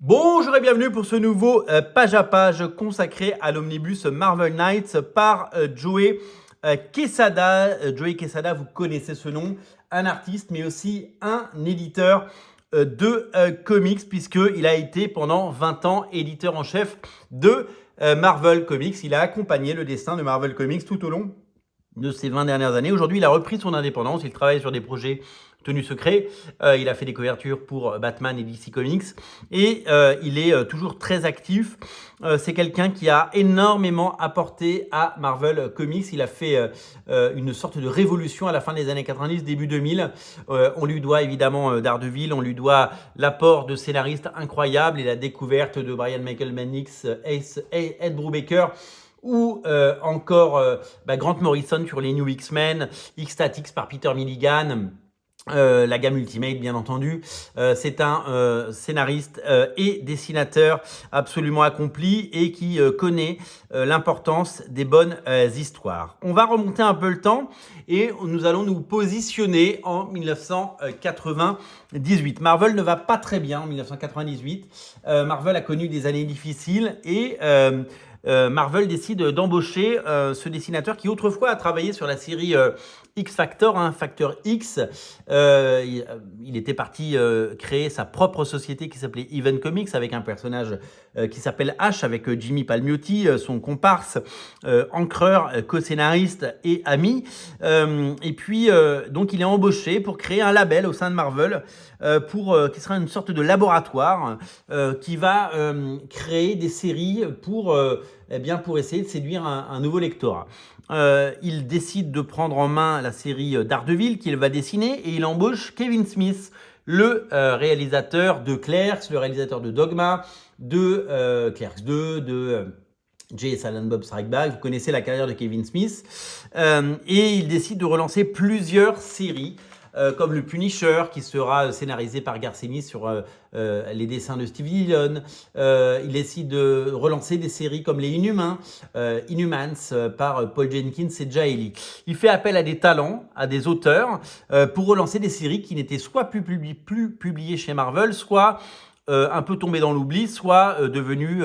Bonjour et bienvenue pour ce nouveau page à page consacré à l'omnibus Marvel Knights par Joey Quesada. Joey Quesada, vous connaissez ce nom, un artiste mais aussi un éditeur de comics puisqu'il a été pendant 20 ans éditeur en chef de Marvel Comics. Il a accompagné le destin de Marvel Comics tout au long de ces 20 dernières années. Aujourd'hui, il a repris son indépendance. Il travaille sur des projets tenus secrets. Il a fait des couvertures pour Batman et DC Comics. Et il est toujours très actif. C'est quelqu'un qui a énormément apporté à Marvel Comics. Il a fait une sorte de révolution à la fin des années 90, début 2000. On lui doit évidemment Daredevil. On lui doit l'apport de scénaristes incroyables et la découverte de Brian Michael Bendis, Ed Brubaker, ou encore Grant Morrison sur les New X-Men, X-Statix par Peter Milligan, la gamme Ultimate bien entendu. C'est un scénariste et dessinateur absolument accompli et qui connaît l'importance des bonnes histoires. On va remonter un peu le temps et nous allons nous positionner en 1998. Marvel ne va pas très bien en 1998. Marvel a connu des années difficiles et Marvel décide d'embaucher ce dessinateur qui autrefois a travaillé sur la série X Factor, Factor X. Il était parti créer sa propre société qui s'appelait Even Comics avec un personnage qui s'appelle Ash avec Jimmy Palmiotti, son comparse, encreur, co-scénariste et ami. Et puis donc il est embauché pour créer un label au sein de Marvel qui sera une sorte de laboratoire qui va créer des séries pour essayer de séduire un nouveau lectorat. Il décide de prendre en main la série Daredevil qu'il va dessiner et il embauche Kevin Smith, le réalisateur de Clerks, le réalisateur de Dogma, de Clerks 2, de Jay et Silent Bob Strike Back. Vous connaissez la carrière de Kevin Smith. Et il décide de relancer plusieurs séries comme le Punisher, qui sera scénarisé par Garcenis sur les dessins de Steve Dillon. Il décide de relancer des séries comme les Inhumans, par Paul Jenkins et Jaeli. Il fait appel à des talents, à des auteurs, pour relancer des séries qui n'étaient soit plus publiées chez Marvel, soit un peu tombées dans l'oubli, soit devenues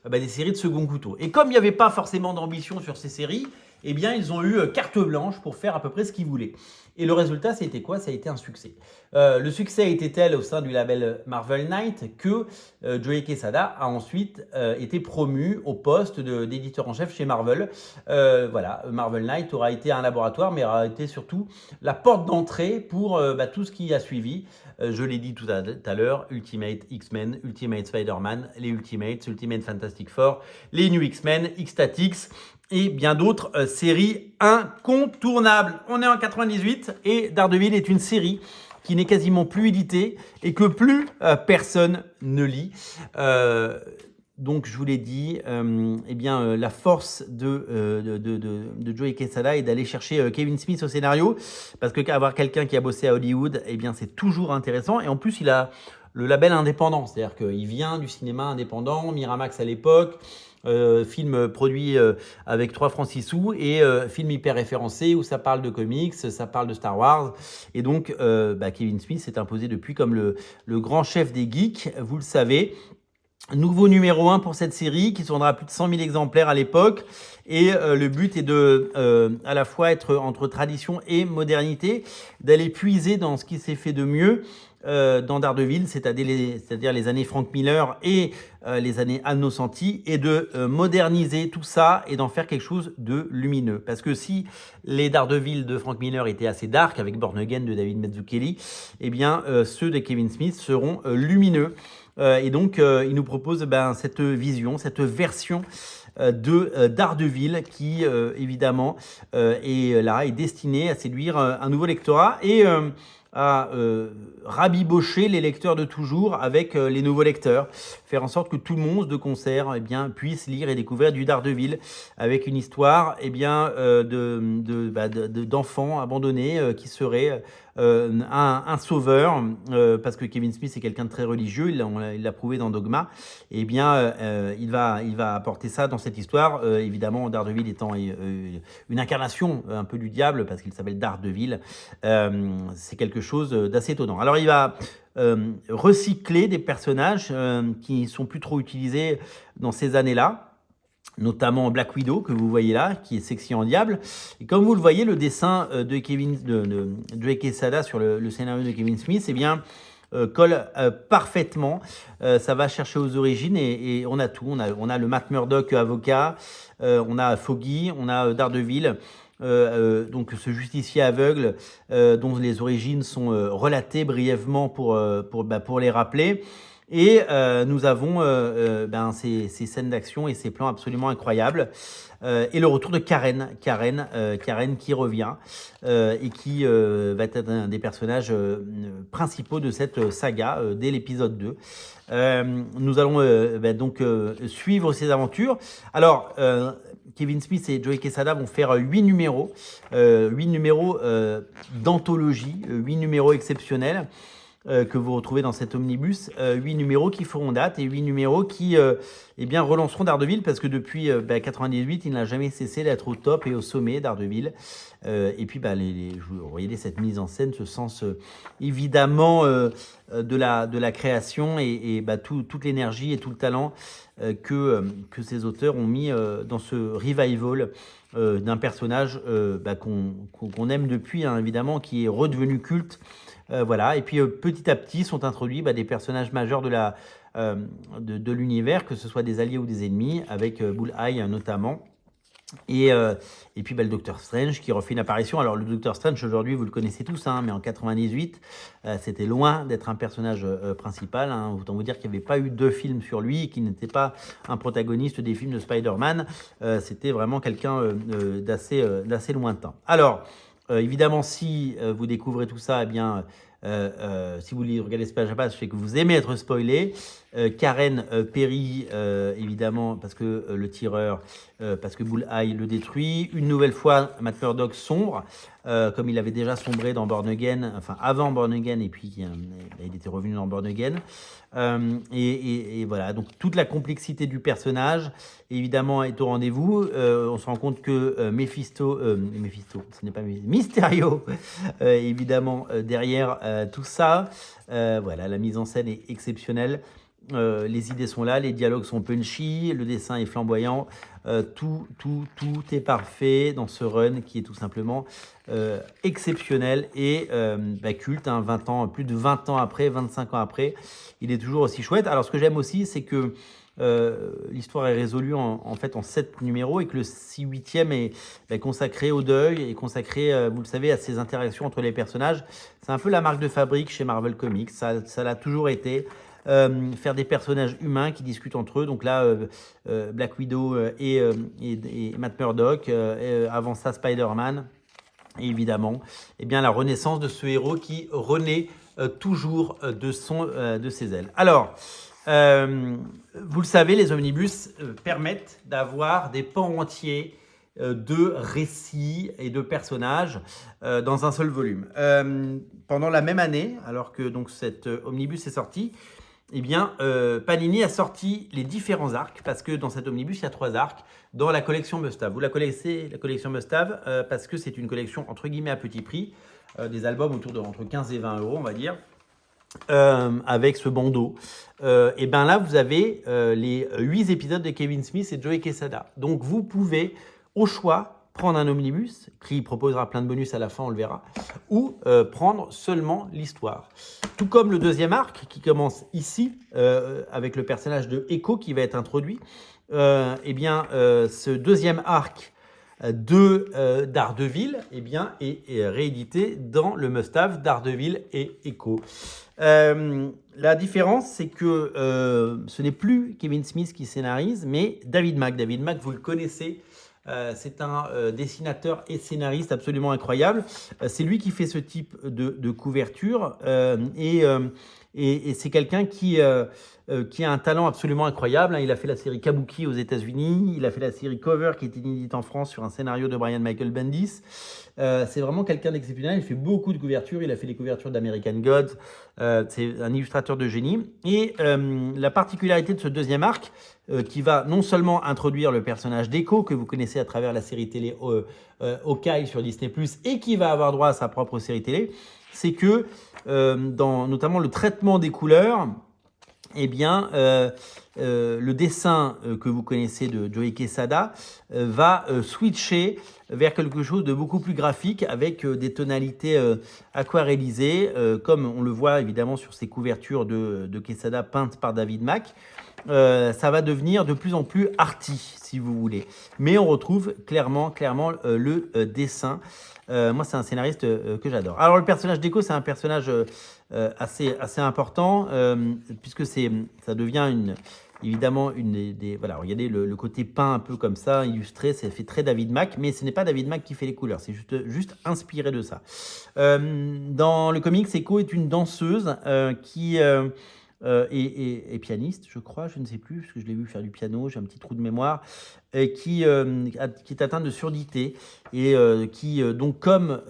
des séries de second couteau. Et comme il n'y avait pas forcément d'ambition sur ces séries, eh bien, ils ont eu carte blanche pour faire à peu près ce qu'ils voulaient. Et le résultat, ça a été quoi? Ça a été un succès. Le succès a été tel au sein du label Marvel Knight que Joey Quesada a ensuite été promu au poste d'éditeur en chef chez Marvel. Voilà, Marvel Knight aura été un laboratoire, mais aura été surtout la porte d'entrée pour tout ce qui a suivi. Je l'ai dit tout à l'heure, Ultimate X-Men, Ultimate Spider-Man, les Ultimates, Ultimate Fantastic Four, les New X-Men, X-Statix, et bien d'autres séries incontournables. On est en 98 et Daredevil est une série qui n'est quasiment plus éditée et que plus personne ne lit. Donc, je vous l'ai dit, la force de Joey Quesada est d'aller chercher Kevin Smith au scénario, parce que avoir quelqu'un qui a bossé à Hollywood, c'est toujours intéressant. Et en plus, il a le label indépendant, c'est-à-dire qu'il vient du cinéma indépendant, Miramax à l'époque, film produit avec 3 francs 6 sous et film hyper référencé où ça parle de comics, ça parle de Star Wars. Et donc, Kevin Smith s'est imposé depuis comme le grand chef des geeks, vous le savez. Nouveau numéro 1 pour cette série qui se vendra à plus de 100 000 exemplaires à l'époque. Et le but est de à la fois être entre tradition et modernité, d'aller puiser dans ce qui s'est fait de mieux dans Daredevil, c'est-à-dire les années Frank Miller et les années Anno Santi, et de moderniser tout ça et d'en faire quelque chose de lumineux. Parce que si les Daredevil de Frank Miller étaient assez dark, avec Born Again de David Mazzucchelli, ceux de Kevin Smith seront lumineux. Et donc, il nous propose cette vision, cette version de Daredevil qui, évidemment, est destinée à séduire un nouveau lectorat et à rabibocher les lecteurs de toujours avec les nouveaux lecteurs, faire en sorte que tout le monde de concert puisse lire et découvrir du Daredevil avec une histoire d'enfants abandonnés qui seraient un sauveur, parce que Kevin Smith est quelqu'un de très religieux, il l'a prouvé dans Dogma, et bien il va apporter ça dans cette histoire, évidemment Daredevil étant une incarnation un peu du diable, parce qu'il s'appelle Daredevil, c'est quelque chose d'assez étonnant. Alors il va recycler des personnages qui sont plus trop utilisés dans ces années-là, notamment Black Widow, que vous voyez là, qui est sexy en diable. Et comme vous le voyez, le dessin de Joe Quesada sur le scénario de Kevin Smith, eh bien, colle parfaitement. Ça va chercher aux origines et on a tout. On a le Matt Murdock avocat, on a Foggy, on a Daredevil, donc ce justicier aveugle dont les origines sont relatées brièvement pour les rappeler. Et nous avons ces scènes d'action et ces plans absolument incroyables. Et le retour de Karen qui revient et qui va être un des personnages principaux de cette saga dès l'épisode 2. Nous allons donc suivre ses aventures. Alors, Kevin Smith et Joe Quesada vont faire 8 numéros, 8 numéros d'anthologie, 8 numéros exceptionnels. Que vous retrouvez dans cet omnibus, 8 numéros qui feront date et 8 numéros qui relanceront Daredevil, parce que depuis 98, il n'a jamais cessé d'être au top et au sommet, Daredevil. Et puis vous voyez cette mise en scène, ce sens évidemment de la création et toute l'énergie et tout le talent que ces auteurs ont mis dans ce revival d'un personnage qu'on aime depuis, hein, évidemment, qui est redevenu culte. Voilà. Et puis petit à petit sont introduits des personnages majeurs de l'univers, que ce soit des alliés ou des ennemis, avec Bullseye notamment. Et puis le Docteur Strange qui refait une apparition. Alors le Docteur Strange aujourd'hui vous le connaissez tous, hein, mais en 98 c'était loin d'être un personnage principal, hein. Autant vous dire qu'il n'y avait pas eu 2 films sur lui, qu'il n'était pas un protagoniste des films de Spider-Man. C'était vraiment quelqu'un d'assez lointain. Alors évidemment, si vous découvrez tout ça, eh bien, si vous regardez ce page à page, c'est que vous aimez être spoilé. Karen périt, évidemment, parce que le tireur, parce que Bullseye le détruit. Une nouvelle fois, Matt Murdock sombre, comme il avait déjà sombré dans Born Again, enfin avant Born Again, et puis il était revenu dans Born Again. Et voilà, donc toute la complexité du personnage, évidemment, est au rendez-vous. On se rend compte que Mephisto, ce n'est pas Mysterio, évidemment, derrière tout ça. Voilà, la mise en scène est exceptionnelle. Les idées sont là, les dialogues sont punchy, le dessin est flamboyant, tout est parfait dans ce run qui est tout simplement exceptionnel et culte, hein, plus de 20 ans après, 25 ans après, il est toujours aussi chouette. Alors ce que j'aime aussi, c'est que l'histoire est résolue en fait en 7 numéros et que le 8e est consacré au deuil et consacré, vous le savez, à ces interactions entre les personnages. C'est un peu la marque de fabrique chez Marvel Comics, ça l'a toujours été. Faire des personnages humains qui discutent entre eux. Donc là, Black Widow et Matt Murdock. Avant ça, Spider-Man. Et évidemment, la renaissance de ce héros qui renaît toujours de ses ailes. Alors, vous le savez, les omnibus permettent d'avoir des pans entiers de récits et de personnages dans un seul volume. Pendant la même année, alors que donc cet omnibus est sorti, Panini a sorti les différents arcs, parce que dans cet omnibus, il y a 3 arcs dans la collection Must-Have. Vous la connaissez, la collection Must-Have, parce que c'est une collection entre guillemets à petit prix, des albums autour de entre 15 et 20 euros, on va dire, avec ce bandeau. Et là, vous avez les 8 épisodes de Kevin Smith et Joe Quesada. Donc, vous pouvez, au choix, prendre un omnibus qui proposera plein de bonus à la fin, on le verra, ou prendre seulement l'histoire. Tout comme le deuxième arc qui commence ici avec le personnage de Echo qui va être introduit. Ce deuxième arc de Daredevil est réédité dans le Must-Have Daredevil et Echo. La différence, c'est que ce n'est plus Kevin Smith qui scénarise, mais David Mack. David Mack, vous le connaissez. C'est un dessinateur et scénariste absolument incroyable. C'est lui qui fait ce type de couverture et Et c'est quelqu'un qui a un talent absolument incroyable, hein. Il a fait la série Kabuki aux États-Unis, il a fait la série Cover qui est inédite en France sur un scénario de Brian Michael Bendis. C'est vraiment quelqu'un d'exceptionnel, il fait beaucoup de couvertures, il a fait les couvertures d'American Gods, c'est un illustrateur de génie. Et la particularité de ce deuxième arc, qui va non seulement introduire le personnage d'Echo, que vous connaissez à travers la série télé Hawkeye sur Disney+, et qui va avoir droit à sa propre série télé, c'est que dans notamment le traitement des couleurs, eh bien, le dessin que vous connaissez de Joe Quesada va switcher vers quelque chose de beaucoup plus graphique avec des tonalités aquarellisées, comme on le voit évidemment sur ces couvertures de Quesada peintes par David Mack. Ça va devenir de plus en plus arty, si vous voulez. Mais on retrouve clairement le dessin. Moi, c'est un scénariste que j'adore. Alors, le personnage d'Echo, c'est un personnage assez important, puisque ça devient évidemment une des voilà, regardez le côté peint un peu comme ça, illustré, ça fait très David Mack, mais ce n'est pas David Mack qui fait les couleurs, c'est juste inspiré de ça. Dans le comics, Echo est une danseuse qui et pianiste, je crois, je ne sais plus, parce que je l'ai vu faire du piano, j'ai un petit trou de mémoire, qui est atteint de surdité et qui, donc comme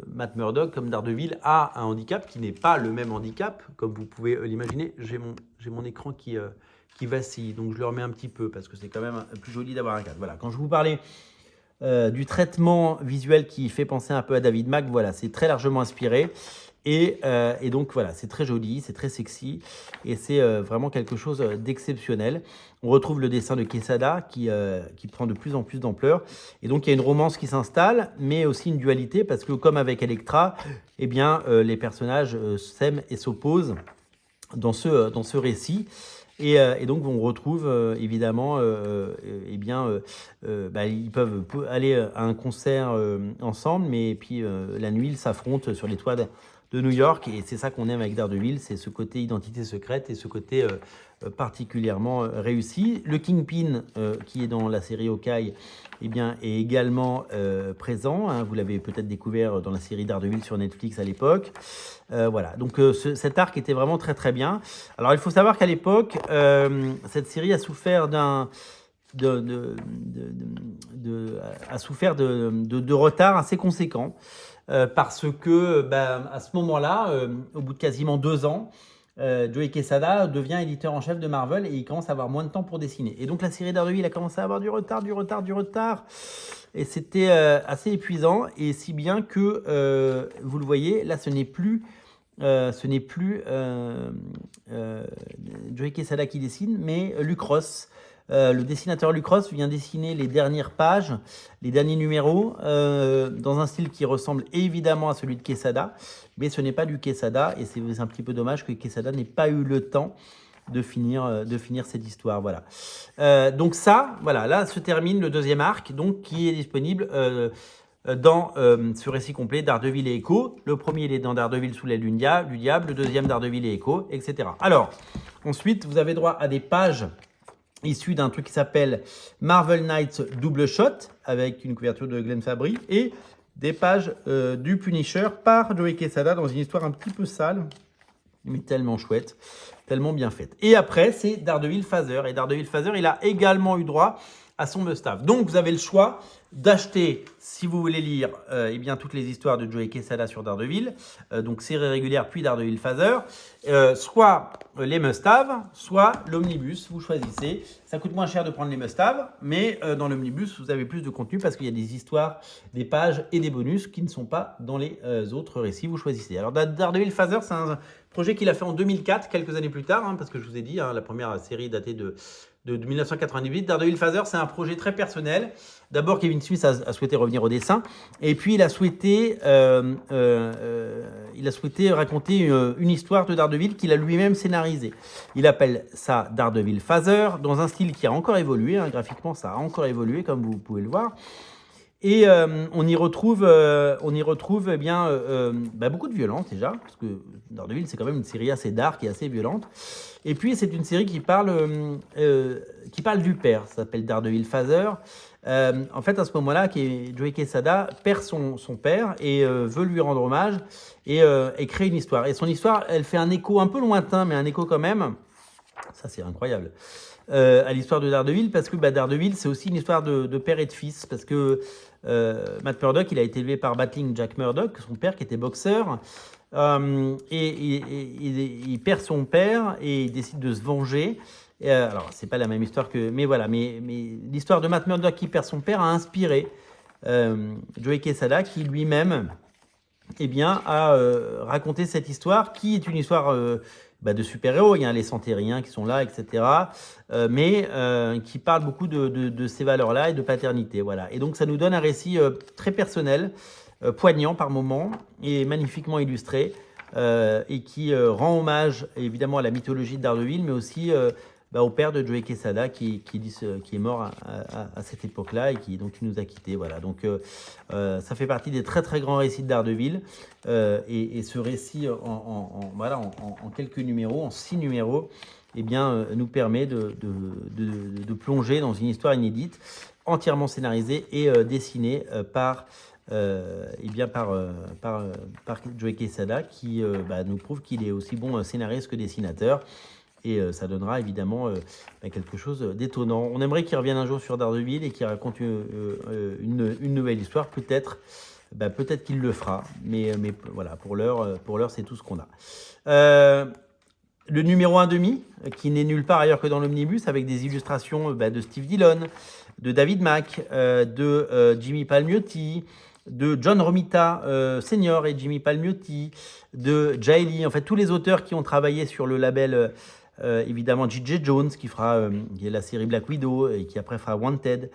Matt Murdock, comme Daredevil, a un handicap qui n'est pas le même handicap, comme vous pouvez l'imaginer. J'ai mon écran qui vacille, donc je le remets un petit peu, parce que c'est quand même plus joli d'avoir un cadre. Voilà, quand je vous parlais du traitement visuel qui fait penser un peu à David Mack, voilà, c'est très largement inspiré. Et donc voilà, c'est très joli, c'est très sexy et c'est vraiment quelque chose d'exceptionnel. On retrouve le dessin de Quesada qui prend de plus en plus d'ampleur. Et donc il y a une romance qui s'installe, mais aussi une dualité parce que comme avec Elektra, eh bien, les personnages s'aiment et s'opposent dans ce récit. Et donc, on retrouve évidemment, eh bien, ils peuvent aller à un concert ensemble, mais puis la nuit, ils s'affrontent sur les toits de New York, et c'est ça qu'on aime avec Daredevil, c'est ce côté identité secrète et ce côté particulièrement réussi. Le Kingpin, qui est dans la série Hawkeye, eh bien, est également présent, hein. Vous l'avez peut-être découvert dans la série Daredevil sur Netflix à l'époque. Voilà, donc cet arc était vraiment très très bien. Alors il faut savoir qu'à l'époque, cette série a souffert de retard assez conséquent. Parce que à ce moment-là, au bout de quasiment 2 ans, Joe Quesada devient éditeur en chef de Marvel et il commence à avoir moins de temps pour dessiner. Et donc la série Daredevil a commencé à avoir du retard. Et c'était assez épuisant. Et si bien que, vous le voyez, là ce n'est plus Joe Quesada qui dessine, mais Luke Ross. Le dessinateur Luke Ross vient dessiner les dernières pages, les derniers numéros, dans un style qui ressemble évidemment à celui de Quesada, mais ce n'est pas du Quesada, et c'est un petit peu dommage que Quesada n'ait pas eu le temps de finir cette histoire. Voilà. Donc ça, voilà, là se termine le deuxième arc, donc qui est disponible dans ce récit complet, Daredevil et Echo. Le premier, il est dans Daredevil sous l'aile du diable, le deuxième, Daredevil et Echo, etc. Alors, ensuite, vous avez droit à des pages issu d'un truc qui s'appelle Marvel Knights Double Shot, avec une couverture de Glenn Fabry, et des pages du Punisher par Joe Quesada dans une histoire un petit peu sale, mais tellement chouette, tellement bien faite. Et après, c'est Daredevil Phaser, et Daredevil Phaser, il a également eu droit à son must-have. Donc, vous avez le choix d'acheter, si vous voulez lire eh bien, toutes les histoires de Joe Quesada sur Daredevil, donc série régulière puis Daredevil Phaser, soit les must-have, soit l'omnibus, vous choisissez. Ça coûte moins cher de prendre les must-have, mais dans l'omnibus, vous avez plus de contenu parce qu'il y a des histoires, des pages et des bonus qui ne sont pas dans les autres récits, vous choisissez. Alors Daredevil Phaser, c'est un projet qu'il a fait en 2004, quelques années plus tard, hein, parce que je vous ai dit, hein, la première série datée de 1998. Daredevil Phaser, c'est un projet très personnel. D'abord, Kevin Smith a souhaité revenir au dessin, et puis il a souhaité raconter une histoire de Daredevil qu'il a lui-même scénarisée. Il appelle ça Daredevil Phaser, dans un style qui a encore évolué, hein, graphiquement ça a encore évolué, comme vous pouvez le voir. Et on y retrouve eh bien, beaucoup de violence déjà, parce que Daredevil, c'est quand même une série assez dark et assez violente. Et puis, c'est une série qui parle du père, ça s'appelle Daredevil Father. En fait, à ce moment-là, Joey Quesada perd son père et veut lui rendre hommage et crée une histoire. Et son histoire, elle fait un écho un peu lointain, mais un écho quand même. Ça, c'est incroyable. À l'histoire de Daredevil, parce que Daredevil, c'est aussi une histoire de père et de fils, parce que Matt Murdock, il a été élevé par Battling Jack Murdock, son père qui était boxeur, il perd son père et il décide de se venger. Alors, c'est pas la même histoire que... Mais voilà, mais l'histoire de Matt Murdock qui perd son père a inspiré Joey Quesada, qui lui-même a raconté cette histoire, qui est une histoire de super-héros. Il y a les Santériens qui sont là, etc. Mais qui parle beaucoup de ces valeurs-là et de paternité. Voilà. Et donc, ça nous donne un récit très personnel, poignant par moments et magnifiquement illustré, et qui rend hommage évidemment à la mythologie de Daredevil, mais aussi au père de Joey Quesada qui est mort à cette époque-là et donc qui nous a quittés. Voilà. Donc ça fait partie des très très grands récits de Daredevil, et ce récit en quelques numéros, en 6 numéros, nous permet de plonger dans une histoire inédite, entièrement scénarisée et dessinée par Joey Quesada, qui nous prouve qu'il est aussi bon scénariste que dessinateur. Et ça donnera évidemment quelque chose d'étonnant. On aimerait qu'il revienne un jour sur Daredevil et qu'il raconte une nouvelle histoire. Peut-être qu'il le fera. Mais voilà, pour l'heure, c'est tout ce qu'on a. Le numéro 1,5, qui n'est nulle part ailleurs que dans l'Omnibus, avec des illustrations de Steve Dillon, de David Mack, de Jimmy Palmiotti, de John Romita Senior et Jimmy Palmiotti, de Jay Lee, en fait tous les auteurs qui ont travaillé sur le label, évidemment J.J. Jones qui est la série Black Widow et qui après fera Wanted,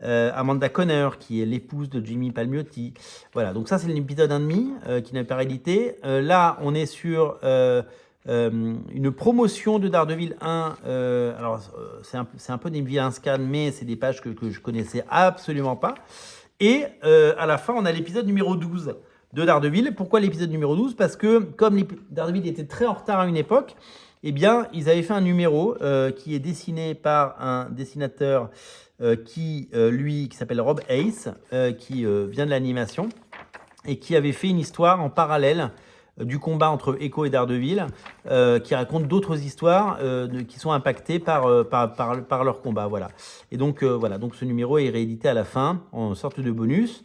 Amanda Conner qui est l'épouse de Jimmy Palmiotti. Voilà, donc ça c'est l'épisode 1,5 qui n'est pas édité. Là on est sur une promotion de Daredevil 1. Alors c'est un peu des vilains scans, mais c'est des pages que je connaissais absolument pas. Et à la fin, on a l'épisode numéro 12 de Daredevil. Pourquoi l'épisode numéro 12 ? Parce que comme Daredevil était très en retard à une époque, ils avaient fait un numéro qui est dessiné par un dessinateur qui s'appelle Rob Ace, qui vient de l'animation, et qui avait fait une histoire en parallèle du combat entre Echo et Daredevil, qui raconte d'autres histoires qui sont impactées par leur combat. Voilà. Et donc, donc ce numéro est réédité à la fin en sorte de bonus.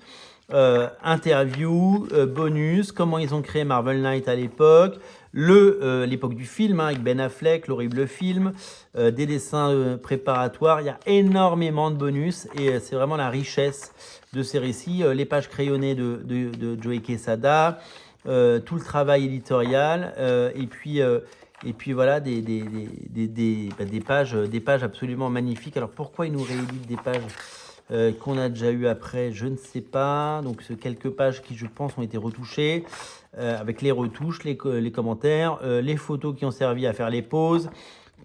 Interview, bonus, comment ils ont créé Marvel Knight à l'époque, l'époque du film avec Ben Affleck, l'horrible film, des dessins préparatoires. Il y a énormément de bonus et c'est vraiment la richesse de ces récits. Les pages crayonnées de Joey Quesada, tout le travail éditorial, et puis voilà des pages absolument magnifiques. Alors pourquoi ils nous rééditent des pages qu'on a déjà eu après, je ne sais pas. Donc quelques pages qui, je pense, ont été retouchées, avec les retouches, les commentaires, les photos qui ont servi à faire les pauses,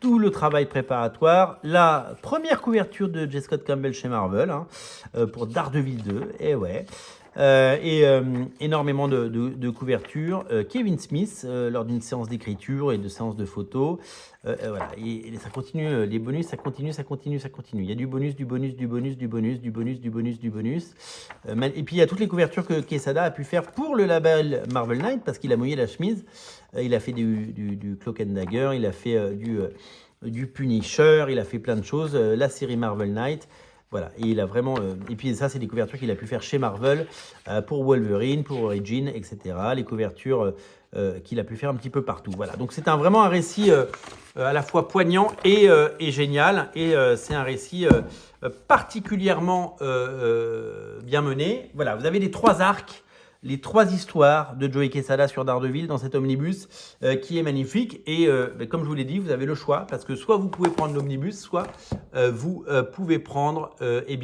tout le travail préparatoire, la première couverture de J. Scott Campbell chez Marvel, pour Daredevil 2, et ouais. Énormément de couvertures. Kevin Smith lors d'une séance d'écriture et de séance de photos. Voilà. Et ça continue, les bonus, ça continue. Il y a du bonus. Et puis il y a toutes les couvertures que Quesada a pu faire pour le label Marvel Knight, parce qu'il a mouillé la chemise. Il a fait du Cloak and Dagger, il a fait du Punisher, il a fait plein de choses. La série Marvel Knight. Voilà, et il a vraiment. Et puis ça, c'est des couvertures qu'il a pu faire chez Marvel, pour Wolverine, pour Origin, etc. Les couvertures qu'il a pu faire un petit peu partout. Voilà, donc c'est vraiment un récit à la fois poignant et génial. Et c'est un récit particulièrement bien mené. Voilà, vous avez les 3 arcs, les 3 histoires de Joey Quesada sur Daredevil dans cet omnibus qui est magnifique. Et comme je vous l'ai dit, vous avez le choix, parce que soit vous pouvez prendre l'omnibus, soit vous pouvez prendre les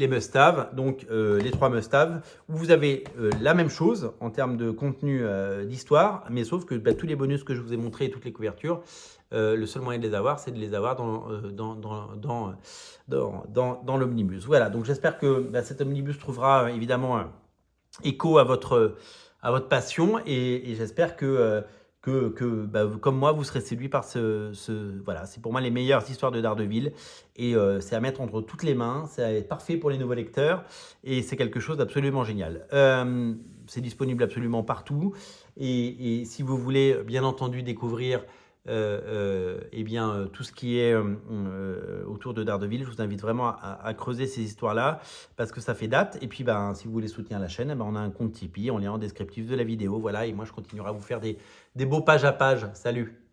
must-have, donc les 3 must-have, où vous avez la même chose en termes de contenu d'histoire, mais sauf que tous les bonus que je vous ai montrés et toutes les couvertures, le seul moyen de les avoir, c'est de les avoir dans l'omnibus. Voilà, donc j'espère que cet omnibus trouvera évidemment écho à votre passion et j'espère que comme moi, vous serez séduit par voilà, c'est pour moi les meilleures histoires de Daredevil et c'est à mettre entre toutes les mains, c'est parfait pour les nouveaux lecteurs et c'est quelque chose d'absolument génial. C'est disponible absolument partout et si vous voulez bien entendu découvrir tout ce qui est autour de Daredevil, je vous invite vraiment à creuser ces histoires-là parce que ça fait date. Et puis, si vous voulez soutenir la chaîne, on a un compte Tipeee en lien en descriptif de la vidéo. Voilà, et moi, je continuerai à vous faire des beaux page à page. Salut!